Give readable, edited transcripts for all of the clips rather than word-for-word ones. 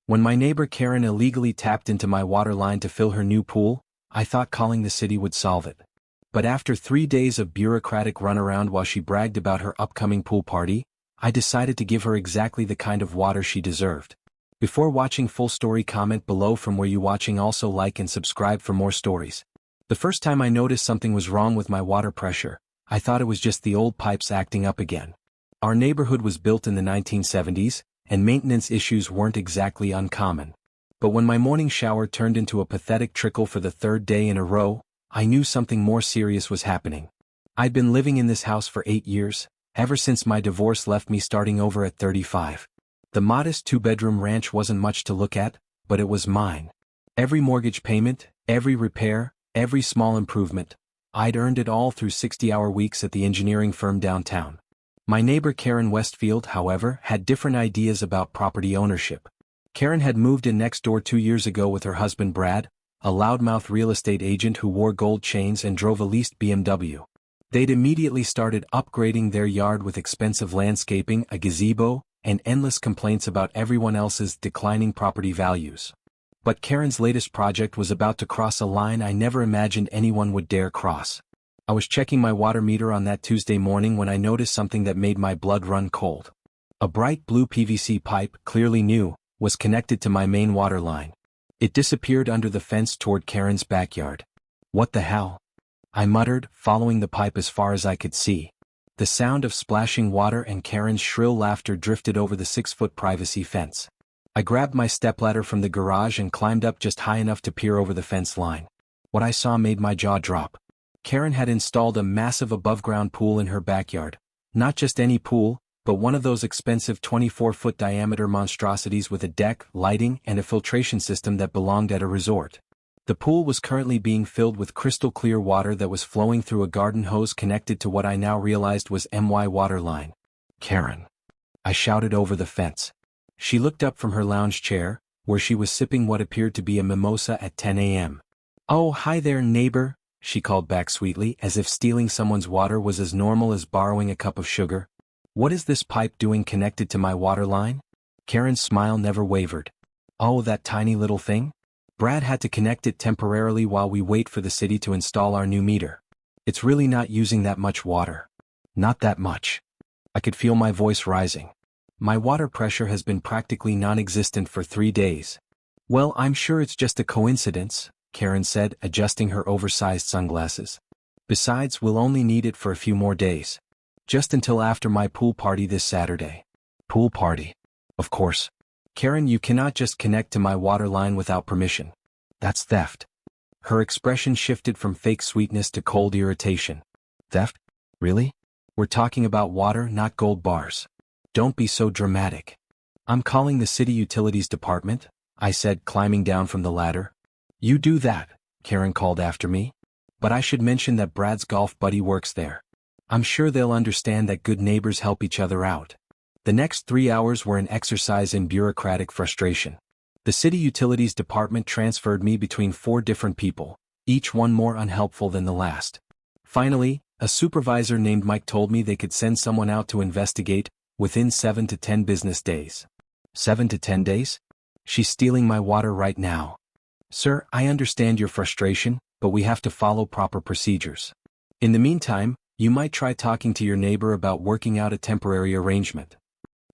When my neighbor Karen illegally tapped into my water line to fill her new pool, I thought calling the city would solve it. But after 3 days of bureaucratic runaround while she bragged about her upcoming pool party, I decided to give her exactly the kind of water she deserved. Before watching full story, comment below from where you watching, also like and subscribe for more stories. The first time I noticed something was wrong with my water pressure, I thought it was just the old pipes acting up again. Our neighborhood was built in the 1970s, and maintenance issues weren't exactly uncommon. But when my morning shower turned into a pathetic trickle for the 3rd day in a row, I knew something more serious was happening. I'd been living in this house for 8 years, ever since my divorce left me starting over at 35. The modest 2-bedroom ranch wasn't much to look at, but it was mine. Every mortgage payment, every repair, every small improvement, I'd earned it all through 60-hour weeks at the engineering firm downtown. My neighbor Karen Westfield, however, had different ideas about property ownership. Karen had moved in next door 2 years ago with her husband Brad, a loudmouth real estate agent who wore gold chains and drove a leased BMW. They'd immediately started upgrading their yard with expensive landscaping, a gazebo, and endless complaints about everyone else's declining property values. But Karen's latest project was about to cross a line I never imagined anyone would dare cross. I was checking my water meter on that Tuesday morning when I noticed something that made my blood run cold. A bright blue PVC pipe, clearly new, was connected to my main water line. It disappeared under the fence toward Karen's backyard. "What the hell?" I muttered, following the pipe as far as I could see. The sound of splashing water and Karen's shrill laughter drifted over the 6-foot privacy fence. I grabbed my stepladder from the garage and climbed up just high enough to peer over the fence line. What I saw made my jaw drop. Karen had installed a massive above-ground pool in her backyard. Not just any pool, but one of those expensive 24-foot diameter monstrosities with a deck, lighting, and a filtration system that belonged at a resort. The pool was currently being filled with crystal-clear water that was flowing through a garden hose connected to what I now realized was my water line. "Karen!" I shouted over the fence. She looked up from her lounge chair, where she was sipping what appeared to be a mimosa at 10 a.m. "Oh, hi there, neighbor," she called back sweetly, as if stealing someone's water was as normal as borrowing a cup of sugar. "What is this pipe doing connected to my water line?" Karen's smile never wavered. "Oh, that tiny little thing? Brad had to connect it temporarily while we wait for the city to install our new meter. It's really not using that much water." "Not that much." I could feel my voice rising. "My water pressure has been practically non-existent for 3 days." "Well, I'm sure it's just a coincidence," Karen said, adjusting her oversized sunglasses. "Besides, we'll only need it for a few more days. Just until after my pool party this Saturday." "Pool party?" "Of course. Karen, you cannot just connect to my water line without permission. That's theft." Her expression shifted from fake sweetness to cold irritation. "Theft? Really? We're talking about water, not gold bars. Don't be so dramatic." "I'm calling the city utilities department," I said, climbing down from the ladder. "You do that," Karen called after me. "But I should mention that Brad's golf buddy works there. I'm sure they'll understand that good neighbors help each other out." The next 3 hours were an exercise in bureaucratic frustration. The city utilities department transferred me between 4 different people, each one more unhelpful than the last. Finally, a supervisor named Mike told me they could send someone out to investigate within 7 to 10 business days. 7 to 10 days? She's stealing my water right now. "Sir, I understand your frustration, but we have to follow proper procedures. In the meantime, you might try talking to your neighbor about working out a temporary arrangement."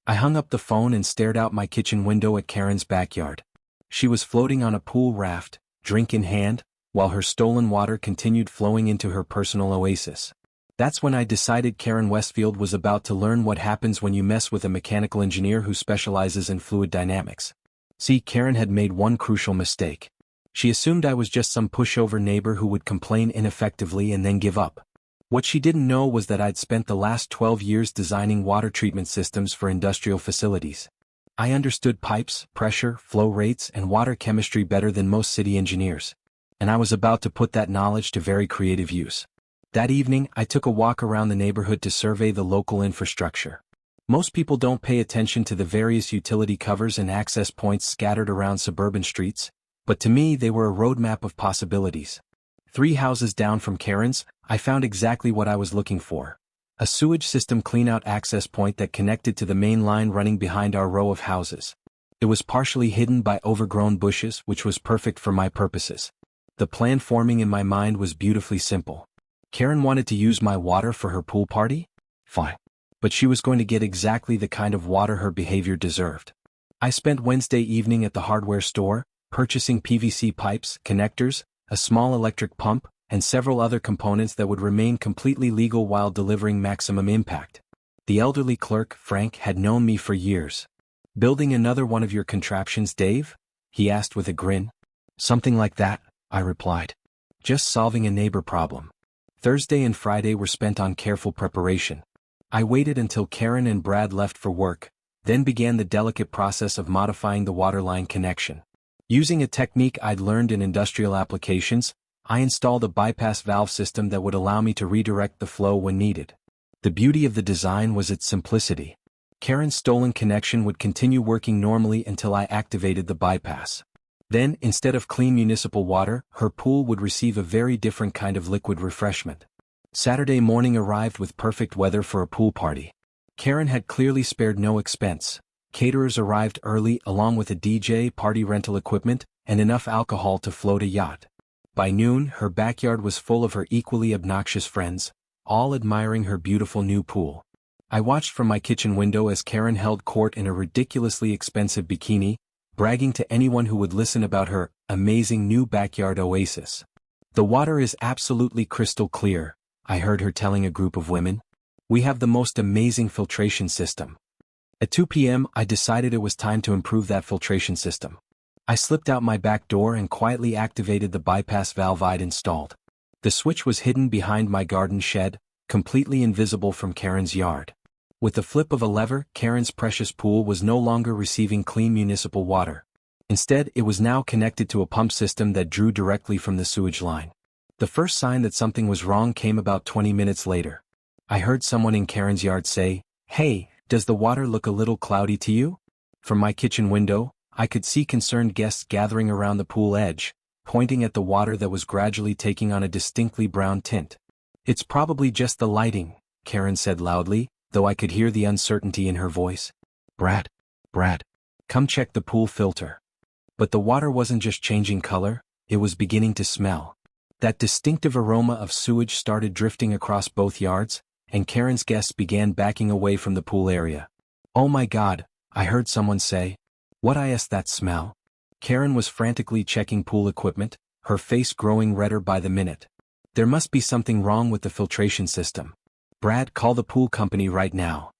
I hung up the phone and stared out my kitchen window at Karen's backyard. She was floating on a pool raft, drink in hand, while her stolen water continued flowing into her personal oasis. That's when I decided Karen Westfield was about to learn what happens when you mess with a mechanical engineer who specializes in fluid dynamics. See, Karen had made one crucial mistake. She assumed I was just some pushover neighbor who would complain ineffectively and then give up. What she didn't know was that I'd spent the last 12 years designing water treatment systems for industrial facilities. I understood pipes, pressure, flow rates, and water chemistry better than most city engineers. And I was about to put that knowledge to very creative use. That evening, I took a walk around the neighborhood to survey the local infrastructure. Most people don't pay attention to the various utility covers and access points scattered around suburban streets, but to me they were a roadmap of possibilities. 3 houses down from Karen's, I found exactly what I was looking for. A sewage system cleanout access point that connected to the main line running behind our row of houses. It was partially hidden by overgrown bushes, which was perfect for my purposes. The plan forming in my mind was beautifully simple. Karen wanted to use my water for her pool party? Fine. But she was going to get exactly the kind of water her behavior deserved. I spent Wednesday evening at the hardware store, purchasing PVC pipes, connectors, a small electric pump, and several other components that would remain completely legal while delivering maximum impact. The elderly clerk, Frank, had known me for years. "Building another one of your contraptions, Dave?" he asked with a grin. "Something like that," I replied. "Just solving a neighbor problem." Thursday and Friday were spent on careful preparation. I waited until Karen and Brad left for work, then began the delicate process of modifying the waterline connection. Using a technique I'd learned in industrial applications, I installed a bypass valve system that would allow me to redirect the flow when needed. The beauty of the design was its simplicity. Karen's stolen connection would continue working normally until I activated the bypass. Then, instead of clean municipal water, her pool would receive a very different kind of liquid refreshment. Saturday morning arrived with perfect weather for a pool party. Karen had clearly spared no expense. Caterers arrived early along with a DJ, party rental equipment, and enough alcohol to float a yacht. By noon, her backyard was full of her equally obnoxious friends, all admiring her beautiful new pool. I watched from my kitchen window as Karen held court in a ridiculously expensive bikini, bragging to anyone who would listen about her amazing new backyard oasis. "The water is absolutely crystal clear," I heard her telling a group of women. "We have the most amazing filtration system." At 2 p.m., I decided it was time to improve that filtration system. I slipped out my back door and quietly activated the bypass valve I'd installed. The switch was hidden behind my garden shed, completely invisible from Karen's yard. With the flip of a lever, Karen's precious pool was no longer receiving clean municipal water. Instead, it was now connected to a pump system that drew directly from the sewage line. The first sign that something was wrong came about 20 minutes later. I heard someone in Karen's yard say, "Hey, does the water look a little cloudy to you?" From my kitchen window, I could see concerned guests gathering around the pool edge, pointing at the water that was gradually taking on a distinctly brown tint. "It's probably just the lighting," Karen said loudly, though I could hear the uncertainty in her voice. Brad, come check the pool filter." But the water wasn't just changing color, it was beginning to smell. That distinctive aroma of sewage started drifting across both yards, and Karen's guests began backing away from the pool area. "Oh my God," I heard someone say. "What is that smell?" Karen was frantically checking pool equipment, her face growing redder by the minute. "There must be something wrong with the filtration system. Brad, call the pool company right now."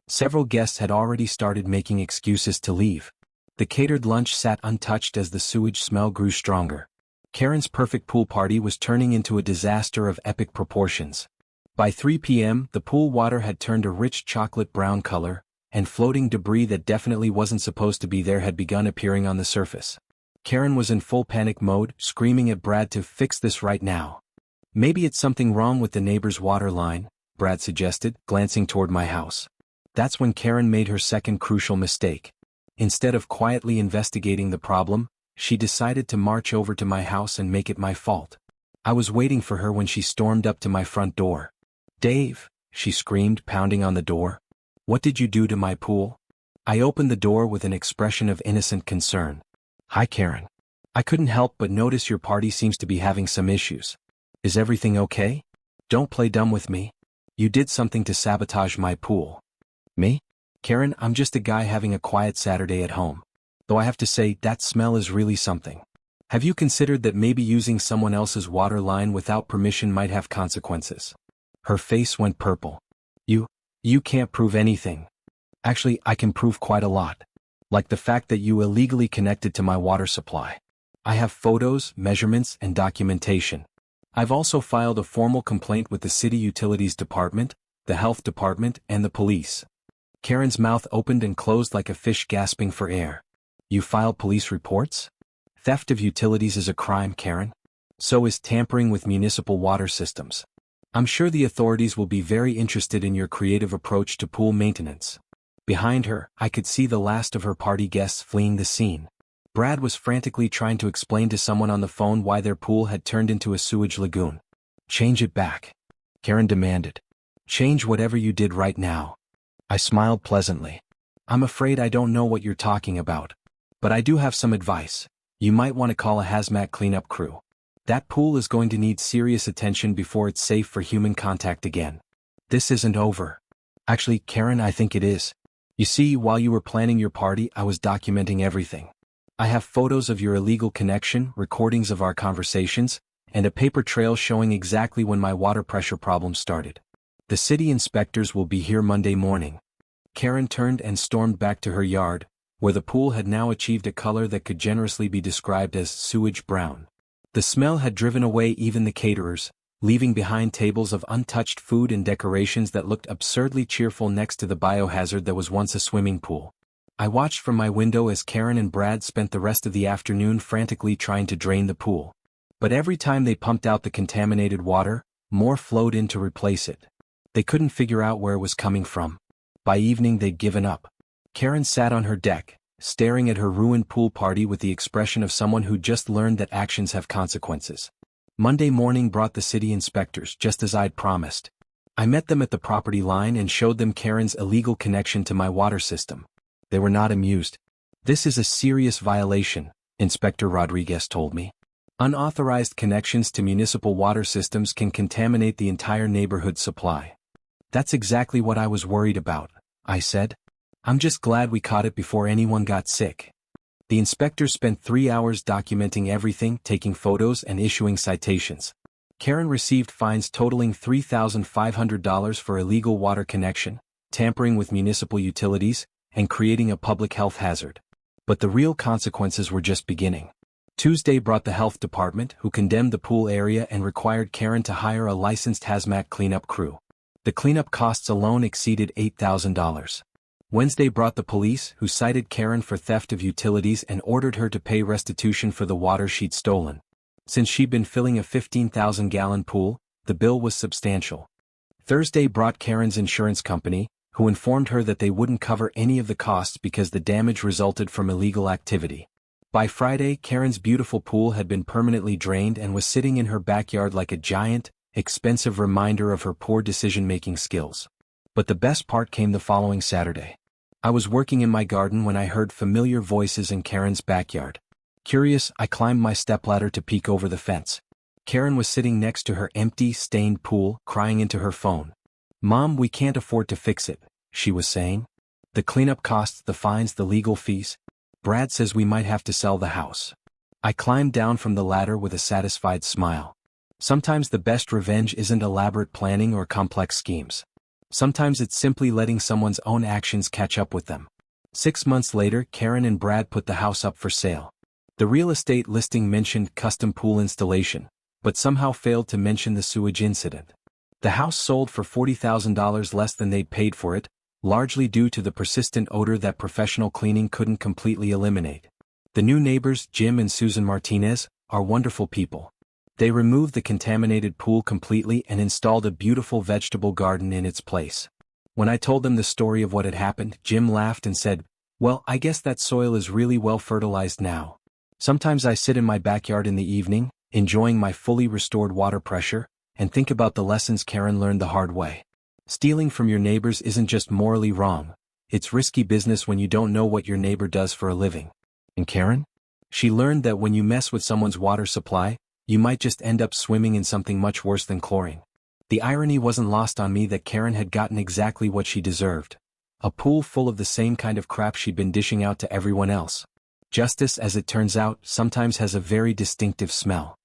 Several guests had already started making excuses to leave. The catered lunch sat untouched as the sewage smell grew stronger. Karen's perfect pool party was turning into a disaster of epic proportions. By 3 p.m., the pool water had turned a rich chocolate brown color, and floating debris that definitely wasn't supposed to be there had begun appearing on the surface. Karen was in full panic mode, screaming at Brad to fix this right now. "Maybe it's something wrong with the neighbor's water line," Brad suggested, glancing toward my house. That's when Karen made her second crucial mistake. Instead of quietly investigating the problem, she decided to march over to my house and make it my fault. I was waiting for her when she stormed up to my front door. "Dave," she screamed, pounding on the door. "What did you do to my pool?" I opened the door with an expression of innocent concern. "Hi, Karen. I couldn't help but notice your party seems to be having some issues. Is everything okay? Don't play dumb with me. You did something to sabotage my pool." "Me? Karen, I'm just a guy having a quiet Saturday at home. Though I have to say, that smell is really something. Have you considered that maybe using someone else's water line without permission might have consequences?" Her face went purple. You can't prove anything." "Actually, I can prove quite a lot. Like the fact that you illegally connected to my water supply. I have photos, measurements, and documentation. I've also filed a formal complaint with the City Utilities Department, the Health Department, and the police." Karen's mouth opened and closed like a fish gasping for air. "You filed police reports? Theft of utilities is a crime, Karen. So is tampering with municipal water systems. I'm sure the authorities will be very interested in your creative approach to pool maintenance." Behind her, I could see the last of her party guests fleeing the scene. Brad was frantically trying to explain to someone on the phone why their pool had turned into a sewage lagoon. "Change it back," Karen demanded. "Change whatever you did right now." I smiled pleasantly. "I'm afraid I don't know what you're talking about." But I do have some advice. You might want to call a hazmat cleanup crew. That pool is going to need serious attention before it's safe for human contact again. This isn't over. Actually, Karen, I think it is. You see, while you were planning your party, I was documenting everything. I have photos of your illegal connection, recordings of our conversations, and a paper trail showing exactly when my water pressure problem started. The city inspectors will be here Monday morning. Karen turned and stormed back to her yard, where the pool had now achieved a color that could generously be described as sewage brown. The smell had driven away even the caterers, leaving behind tables of untouched food and decorations that looked absurdly cheerful next to the biohazard that was once a swimming pool. I watched from my window as Karen and Brad spent the rest of the afternoon frantically trying to drain the pool. But every time they pumped out the contaminated water, more flowed in to replace it. They couldn't figure out where it was coming from. By evening they'd given up. Karen sat on her deck, staring at her ruined pool party with the expression of someone who just learned that actions have consequences. Monday morning brought the city inspectors, just as I'd promised. I met them at the property line and showed them Karen's illegal connection to my water system. They were not amused. This is a serious violation, Inspector Rodriguez told me. Unauthorized connections to municipal water systems can contaminate the entire neighborhood supply. That's exactly what I was worried about, I said. I'm just glad we caught it before anyone got sick. The inspectors spent 3 hours documenting everything, taking photos and issuing citations. Karen received fines totaling $3,500 for illegal water connection, tampering with municipal utilities, and creating a public health hazard. But the real consequences were just beginning. Tuesday brought the health department, who condemned the pool area and required Karen to hire a licensed hazmat cleanup crew. The cleanup costs alone exceeded $8,000. Wednesday brought the police, who cited Karen for theft of utilities and ordered her to pay restitution for the water she'd stolen. Since she'd been filling a 15,000-gallon pool, the bill was substantial. Thursday brought Karen's insurance company, who informed her that they wouldn't cover any of the costs because the damage resulted from illegal activity. By Friday, Karen's beautiful pool had been permanently drained and was sitting in her backyard like a giant, expensive reminder of her poor decision-making skills. But the best part came the following Saturday. I was working in my garden when I heard familiar voices in Karen's backyard. Curious, I climbed my stepladder to peek over the fence. Karen was sitting next to her empty, stained pool, crying into her phone. "Mom, we can't afford to fix it," she was saying. "The cleanup costs, the fines, the legal fees. Brad says we might have to sell the house." I climbed down from the ladder with a satisfied smile. Sometimes the best revenge isn't elaborate planning or complex schemes. Sometimes it's simply letting someone's own actions catch up with them. 6 months later, Karen and Brad put the house up for sale. The real estate listing mentioned custom pool installation, but somehow failed to mention the sewage incident. The house sold for $40,000 less than they'd paid for it, largely due to the persistent odor that professional cleaning couldn't completely eliminate. The new neighbors, Jim and Susan Martinez, are wonderful people. They removed the contaminated pool completely and installed a beautiful vegetable garden in its place. When I told them the story of what had happened, Jim laughed and said, "Well, I guess that soil is really well fertilized now." Sometimes I sit in my backyard in the evening, enjoying my fully restored water pressure, and think about the lessons Karen learned the hard way. Stealing from your neighbors isn't just morally wrong, it's risky business when you don't know what your neighbor does for a living. And Karen? She learned that when you mess with someone's water supply, you might just end up swimming in something much worse than chlorine. The irony wasn't lost on me that Karen had gotten exactly what she deserved. A pool full of the same kind of crap she'd been dishing out to everyone else. Justice, as it turns out, sometimes has a very distinctive smell.